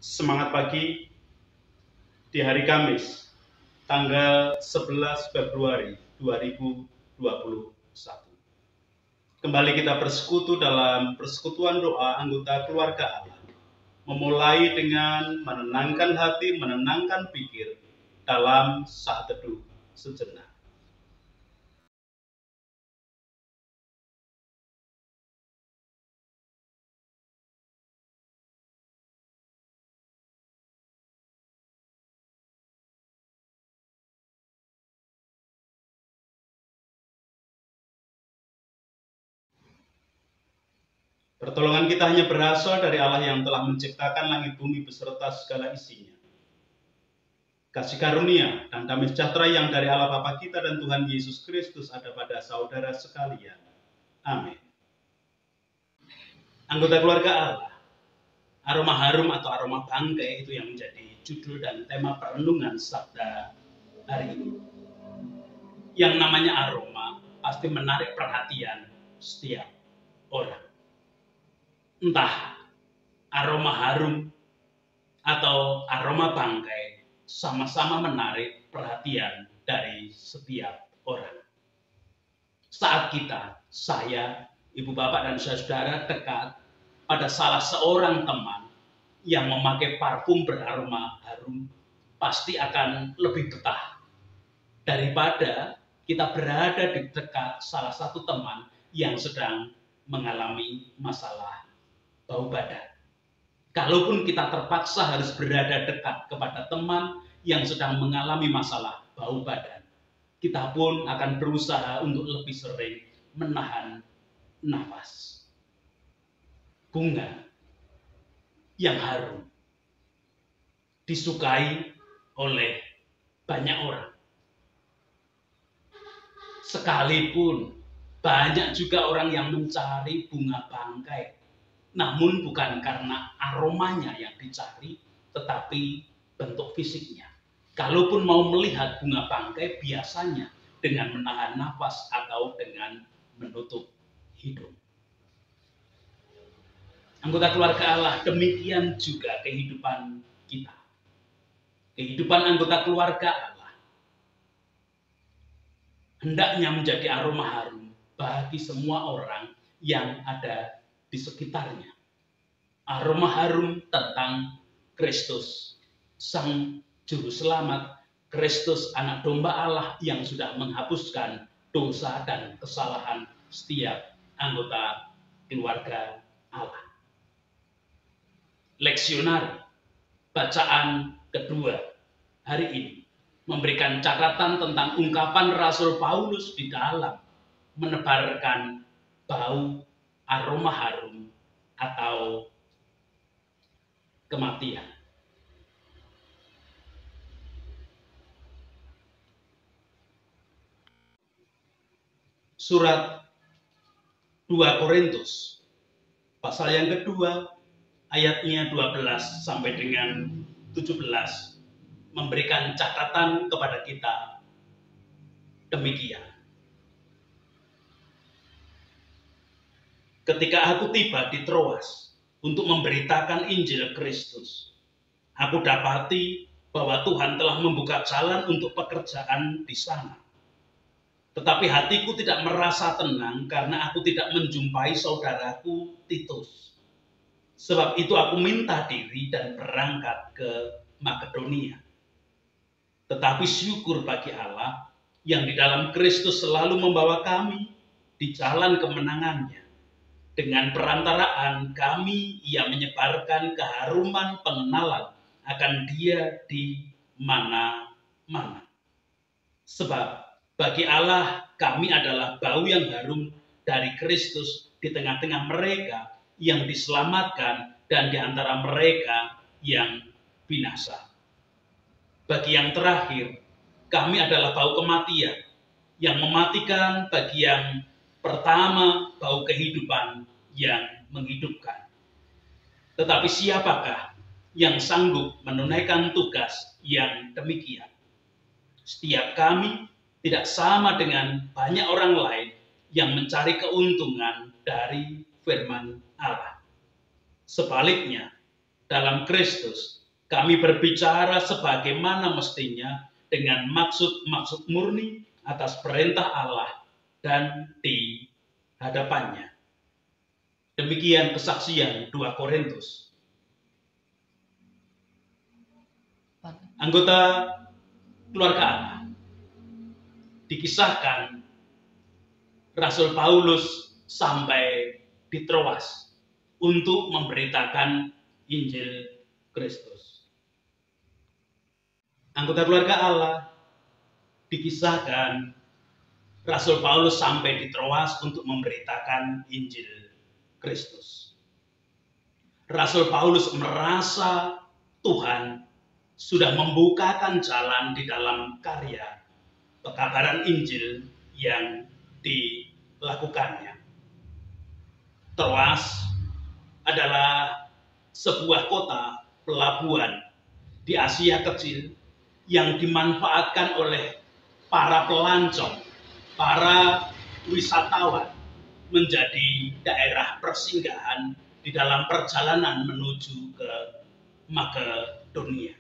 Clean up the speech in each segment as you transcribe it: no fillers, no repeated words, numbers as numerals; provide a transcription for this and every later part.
Semangat pagi di hari Kamis, tanggal 11 Februari 2021. Kembali kita bersekutu dalam persekutuan doa anggota keluarga Allah. Memulai dengan menenangkan hati, menenangkan pikir dalam saat teduh sejenak. Pertolongan kita hanya berasal dari Allah yang telah menciptakan langit bumi beserta segala isinya. Kasih karunia dan damai sejahtera yang dari Allah Bapa kita dan Tuhan Yesus Kristus ada pada saudara sekalian. Amin. Anggota keluarga Allah, aroma harum atau aroma bangkai itu yang menjadi judul dan tema perenungan sabda hari ini. Yang namanya aroma pasti menarik perhatian setiap orang. Entah aroma harum atau aroma bangkai sama-sama menarik perhatian dari setiap orang. Saat kita, saya, ibu bapak dan saudara dekat pada salah seorang teman yang memakai parfum beraroma harum, pasti akan lebih betah daripada kita berada di dekat salah satu teman yang sedang mengalami masalah bau badan. Kalaupun kita terpaksa harus berada dekat kepada teman yang sedang mengalami masalah bau badan, kita pun akan berusaha untuk lebih sering menahan nafas. Bunga yang harum disukai oleh banyak orang. Sekalipun banyak juga orang yang mencari bunga bangkai, namun bukan karena aromanya yang dicari, tetapi bentuk fisiknya. Kalaupun mau melihat bunga bangkai, biasanya dengan menahan nafas atau dengan menutup hidung. Anggota keluarga Allah, demikian juga kehidupan kita. Kehidupan anggota keluarga Allah hendaknya menjadi aroma harum bagi semua orang yang ada di sekitarnya. Aroma harum tentang Kristus, Sang Juru Selamat, Kristus anak domba Allah yang sudah menghapuskan dosa dan kesalahan setiap anggota keluarga Allah. Leksionari, bacaan kedua hari ini memberikan catatan tentang ungkapan Rasul Paulus di dalam menebarkan bau aroma harum atau kematian. Surat 2 Korintus pasal yang kedua ayatnya 12 sampai dengan 17 memberikan catatan kepada kita demikian. Ketika aku tiba di Troas untuk memberitakan Injil Kristus, aku dapati bahwa Tuhan telah membuka jalan untuk pekerjaan di sana. Tetapi hatiku tidak merasa tenang karena aku tidak menjumpai saudaraku Titus. Sebab itu aku minta diri dan berangkat ke Makedonia. Tetapi syukur bagi Allah yang di dalam Kristus selalu membawa kami di jalan kemenangannya. Dengan perantaraan kami, ia menyebarkan keharuman pengenalan akan Dia di mana-mana. Sebab bagi Allah kami adalah bau yang harum dari Kristus di tengah-tengah mereka yang diselamatkan dan di antara mereka yang binasa. Bagi yang terakhir, kami adalah bau kematian yang mematikan, bagi yang pertama bau kehidupan yang menghidupkan. Tetapi siapakah yang sanggup menunaikan tugas yang demikian? Setiap kami tidak sama dengan banyak orang lain yang mencari keuntungan dari firman Allah. Sebaliknya, dalam Kristus, kami berbicara sebagaimana mestinya dengan maksud-maksud murni atas perintah Allah dan di hadapannya. Demikian kesaksian 2 Korintus. Anggota keluarga Allah dikisahkan Rasul Paulus sampai di Troas untuk memberitakan Injil Kristus. Anggota keluarga Allah dikisahkan Rasul Paulus sampai di Troas untuk memberitakan Injil Kristus. Rasul Paulus merasa Tuhan sudah membukakan jalan di dalam karya pekabaran Injil yang dilakukannya. Troas adalah sebuah kota pelabuhan di Asia Kecil yang dimanfaatkan oleh para pelancong, para wisatawan menjadi daerah persinggahan di dalam perjalanan menuju ke Makedonia.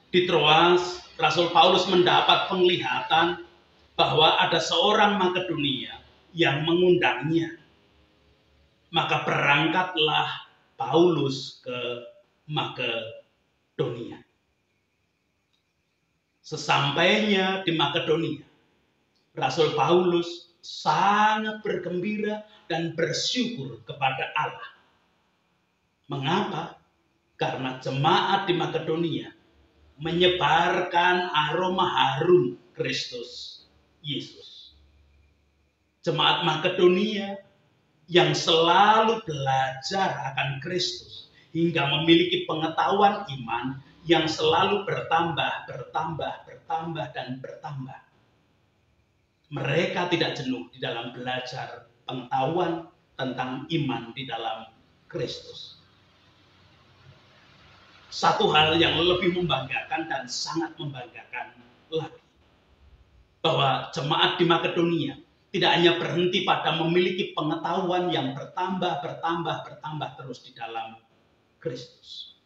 Di Troas, Rasul Paulus mendapat penglihatan bahwa ada seorang Makedonia yang mengundangnya. Maka berangkatlah Paulus ke Makedonia. Sesampainya di Makedonia, Rasul Paulus sangat bergembira dan bersyukur kepada Allah. Mengapa? Karena jemaat di Makedonia menyebarkan aroma harum Kristus Yesus. Jemaat Makedonia yang selalu belajar akan Kristus hingga memiliki pengetahuan iman yang selalu bertambah, dan bertambah. Mereka tidak jenuh di dalam belajar pengetahuan tentang iman di dalam Kristus. Satu hal yang lebih membanggakan dan sangat membanggakan lagi, bahwa jemaat di Makedonia tidak hanya berhenti pada memiliki pengetahuan yang bertambah terus di dalam Kristus.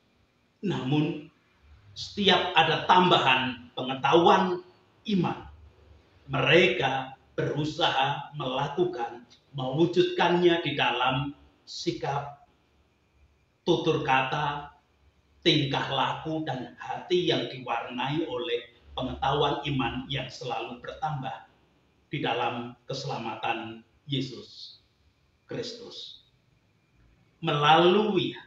Namun, setiap ada tambahan pengetahuan iman, mereka berusaha mewujudkannya di dalam sikap, tutur kata, tingkah laku, dan hati yang diwarnai oleh pengetahuan iman yang selalu bertambah di dalam keselamatan Yesus Kristus. Melalui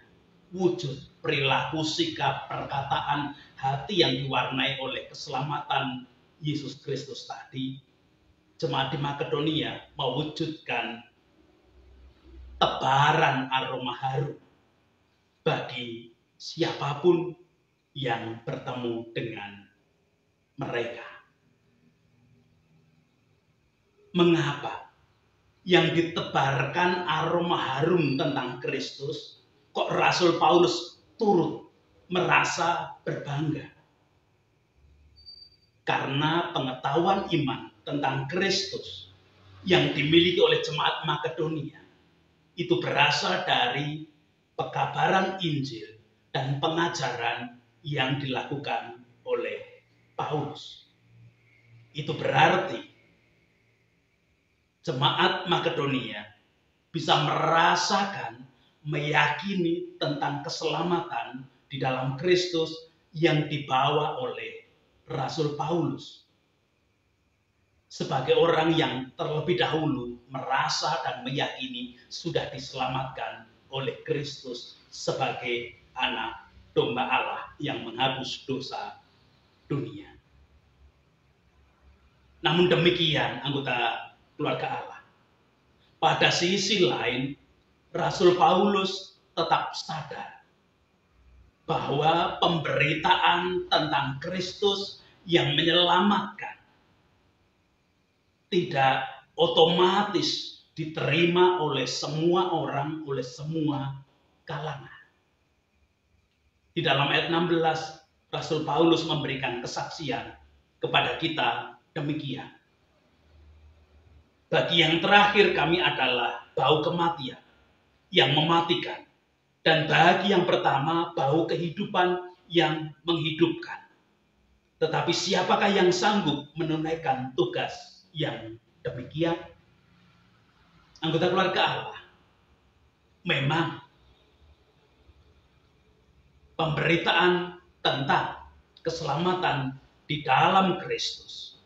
wujud perilaku, sikap, perkataan, hati yang diwarnai oleh keselamatan Yesus Kristus tadi, jemaat di Makedonia mewujudkan tebaran aroma harum bagi siapapun yang bertemu dengan mereka. Mengapa yang ditebarkan aroma harum tentang Kristus, kok Rasul Paulus turut merasa berbangga? Karena pengetahuan iman tentang Kristus yang dimiliki oleh jemaat Makedonia itu berasal dari pekabaran Injil dan pengajaran yang dilakukan oleh Paulus. Itu berarti jemaat Makedonia bisa merasakan, meyakini tentang keselamatan di dalam Kristus yang dibawa oleh Rasul Paulus. Sebagai orang yang terlebih dahulu merasa dan meyakini sudah diselamatkan oleh Kristus sebagai anak domba Allah yang menghapus dosa dunia. Namun demikian, anggota keluarga Allah, pada sisi lain, Rasul Paulus tetap sadar bahwa pemberitaan tentang Kristus yang menyelamatkan tidak otomatis diterima oleh semua orang, oleh semua kalangan. Di dalam ayat 16, Rasul Paulus memberikan kesaksian kepada kita demikian. Bagi yang terakhir kami adalah bau kematian yang mematikan, Dan bagi yang pertama, bau kehidupan yang menghidupkan. Tetapi siapakah yang sanggup menunaikan tugas yang demikian? Anggota keluarga Allah. Memang pemberitaan tentang keselamatan di dalam Kristus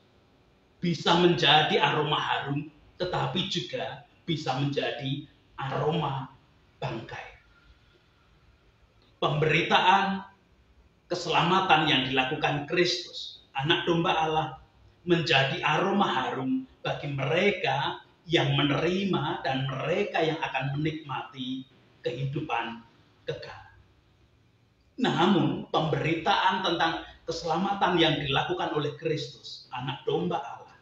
bisa menjadi aroma harum, tetapi juga bisa menjadi aroma bangkai. Pemberitaan keselamatan yang dilakukan Kristus, anak domba Allah, menjadi aroma harum bagi mereka yang menerima dan mereka yang akan menikmati kehidupan kekal. Namun, pemberitaan tentang keselamatan yang dilakukan oleh Kristus, anak domba Allah,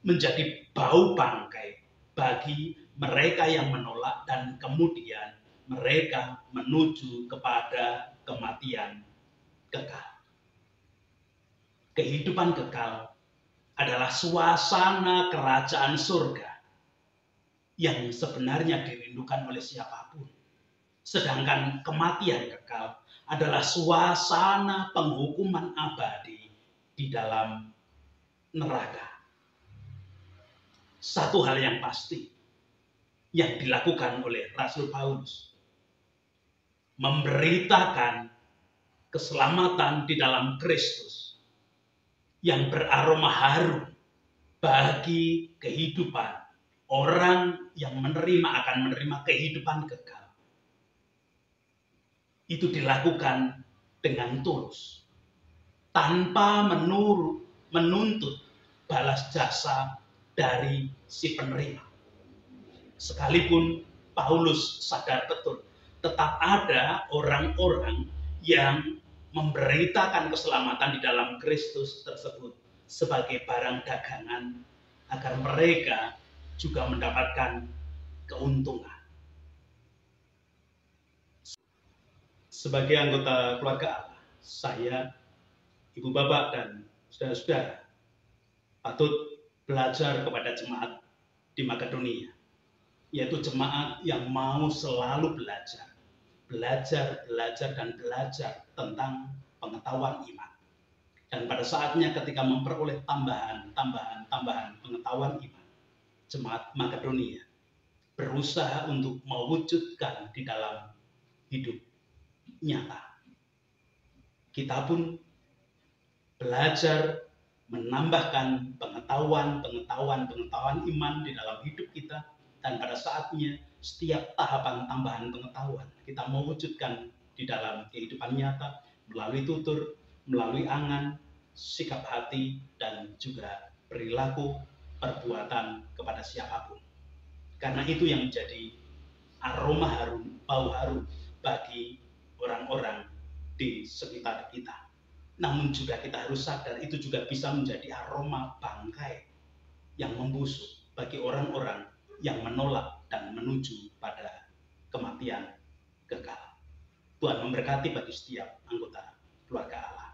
menjadi bau bangkai bagi mereka yang menolak dan kemudian mereka menuju kepada kematian kekal. Kehidupan kekal adalah suasana kerajaan surga yang sebenarnya dirindukan oleh siapapun. Sedangkan kematian kekal adalah suasana penghukuman abadi di dalam neraka. Satu hal yang pasti yang dilakukan oleh Rasul Paulus, memberitakan keselamatan di dalam Kristus yang beraroma harum bagi kehidupan orang yang akan menerima kehidupan kekal. Itu dilakukan dengan tulus, tanpa menuntut balas jasa dari si penerima. Sekalipun Paulus sadar betul, tetap ada orang-orang yang memberitakan keselamatan di dalam Kristus tersebut sebagai barang dagangan agar mereka juga mendapatkan keuntungan. Sebagai anggota keluarga Allah, saya, ibu bapak dan saudara-saudara patut belajar kepada jemaat di Makedonia, yaitu jemaat yang mau selalu belajar tentang pengetahuan iman. Dan pada saatnya ketika memperoleh tambahan pengetahuan iman, jemaat Makedonia berusaha untuk mewujudkan di dalam hidup nyata. Kita pun belajar menambahkan pengetahuan iman di dalam hidup kita, dan pada saatnya setiap tahapan tambahan pengetahuan kita mewujudkan di dalam kehidupan nyata melalui tutur, melalui angan, sikap hati, dan juga perilaku perbuatan kepada siapapun. Karena itu yang menjadi aroma harum, bau harum bagi orang-orang di sekitar kita. Namun juga kita harus sadar itu juga bisa menjadi aroma bangkai yang membusuk bagi orang-orang yang menolak dan menuju pada kematian kekal. Tuhan memberkati bagi setiap anggota keluarga Allah.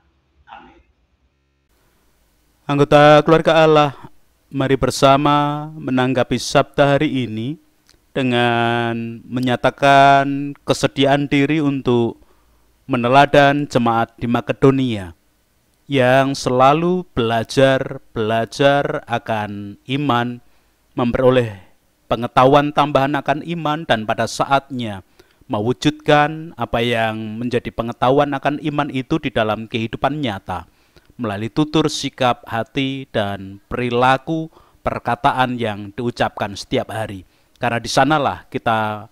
Amin. Anggota keluarga Allah, mari bersama menanggapi sabda hari ini dengan menyatakan kesediaan diri untuk meneladan jemaat di Makedonia yang selalu belajar akan iman, memperoleh pengetahuan tambahan akan iman, dan pada saatnya mewujudkan apa yang menjadi pengetahuan akan iman itu di dalam kehidupan nyata melalui tutur, sikap, hati, dan perilaku perkataan yang diucapkan setiap hari. Karena di sanalah kita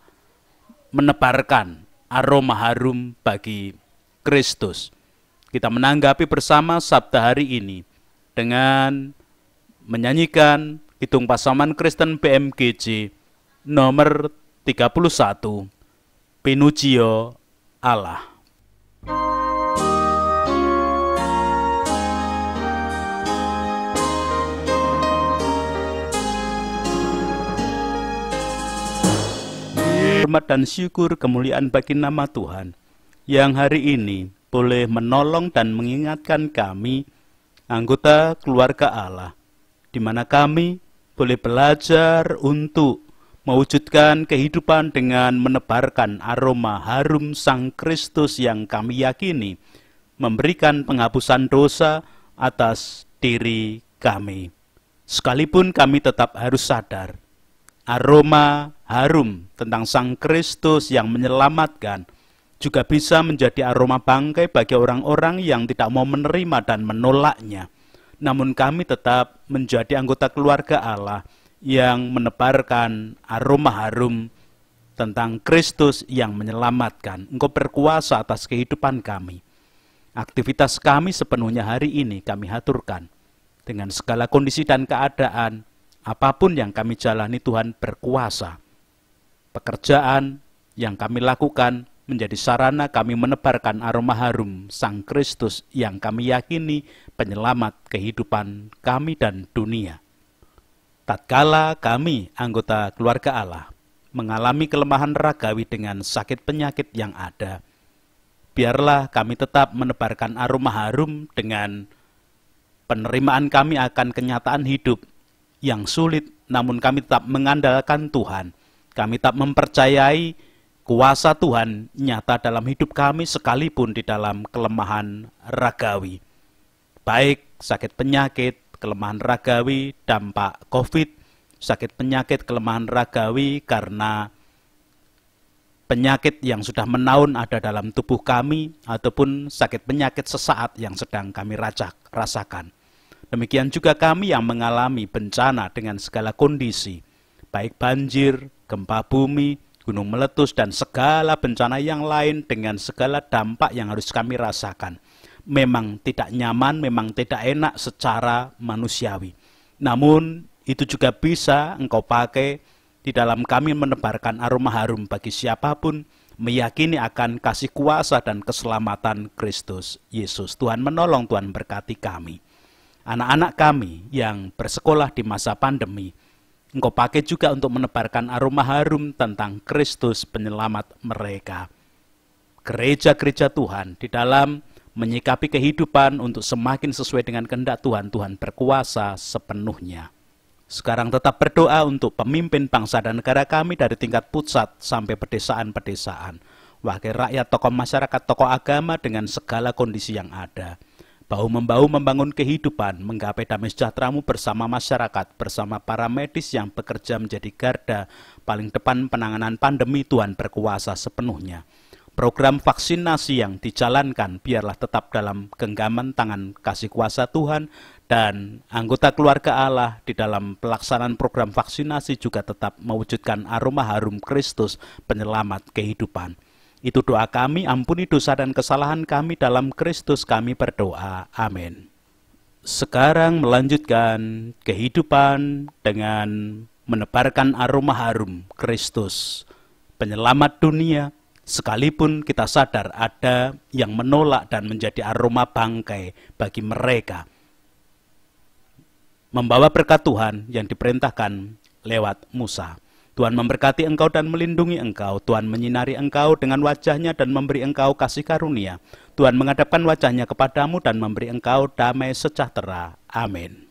menebarkan aroma harum bagi Kristus. Kita menanggapi bersama sabda hari ini dengan menyanyikan Kidung Pasaman Kristen BMGJ nomor 31, Pinujio Allah. Hormat dan syukur kemuliaan bagi nama Tuhan yang hari ini boleh menolong dan mengingatkan kami, anggota keluarga Allah, di mana kami boleh belajar untuk mewujudkan kehidupan dengan menebarkan aroma harum Sang Kristus yang kami yakini memberikan penghapusan dosa atas diri kami. Sekalipun kami tetap harus sadar, aroma harum tentang Sang Kristus yang menyelamatkan juga bisa menjadi aroma bangkai bagi orang-orang yang tidak mau menerima dan menolaknya. Namun kami tetap menjadi anggota keluarga Allah yang menebarkan aroma harum tentang Kristus yang menyelamatkan. Engkau berkuasa atas kehidupan kami. Aktivitas kami sepenuhnya hari ini kami haturkan. Dengan segala kondisi dan keadaan, apapun yang kami jalani, Tuhan berkuasa. Pekerjaan yang kami lakukan menjadi sarana kami menebarkan aroma harum Sang Kristus yang kami yakini penyelamat kehidupan kami dan dunia. Tatkala kami, anggota keluarga Allah, mengalami kelemahan ragawi dengan sakit penyakit yang ada, biarlah kami tetap menebarkan aroma harum dengan penerimaan kami akan kenyataan hidup yang sulit, namun kami tetap mengandalkan Tuhan. Kami tetap mempercayai kuasa Tuhan nyata dalam hidup kami sekalipun di dalam kelemahan ragawi. Baik sakit penyakit, kelemahan ragawi, dampak COVID, sakit penyakit, kelemahan ragawi karena penyakit yang sudah menaun ada dalam tubuh kami, ataupun sakit penyakit sesaat yang sedang kami rasakan. Demikian juga kami yang mengalami bencana dengan segala kondisi, baik banjir, gempa bumi, gunung meletus, dan segala bencana yang lain dengan segala dampak yang harus kami rasakan. Memang tidak nyaman, memang tidak enak secara manusiawi. Namun itu juga bisa engkau pakai di dalam kami menebarkan aroma harum bagi siapapun, meyakini akan kasih kuasa dan keselamatan Kristus Yesus. Tuhan menolong, Tuhan berkati kami. Anak-anak kami yang bersekolah di masa pandemi, engkau pakai juga untuk menebarkan aroma harum tentang Kristus penyelamat mereka. Gereja-gereja Tuhan di dalam menyikapi kehidupan untuk semakin sesuai dengan kehendak Tuhan, Tuhan berkuasa sepenuhnya. Sekarang tetap berdoa untuk pemimpin bangsa dan negara kami dari tingkat pusat sampai pedesaan-pedesaan. Wakil rakyat, tokoh masyarakat, tokoh agama dengan segala kondisi yang ada. Bahu-membahu membangun kehidupan, menggapai damai sejahtera-Mu bersama masyarakat, bersama para medis yang bekerja menjadi garda paling depan penanganan pandemi. Tuhan berkuasa sepenuhnya. Program vaksinasi yang dijalankan biarlah tetap dalam genggaman tangan kasih kuasa Tuhan, dan anggota keluarga Allah di dalam pelaksanaan program vaksinasi juga tetap mewujudkan aroma harum Kristus penyelamat kehidupan. Itu doa kami, ampuni dosa dan kesalahan kami dalam Kristus kami berdoa. Amin. Sekarang melanjutkan kehidupan dengan menebarkan aroma harum Kristus penyelamat dunia, sekalipun kita sadar ada yang menolak dan menjadi aroma bangkai bagi mereka. Membawa berkat Tuhan yang diperintahkan lewat Musa. Tuhan memberkati engkau dan melindungi engkau. Tuhan menyinari engkau dengan wajahnya dan memberi engkau kasih karunia. Tuhan menghadapkan wajahnya kepadamu dan memberi engkau damai sejahtera. Amin.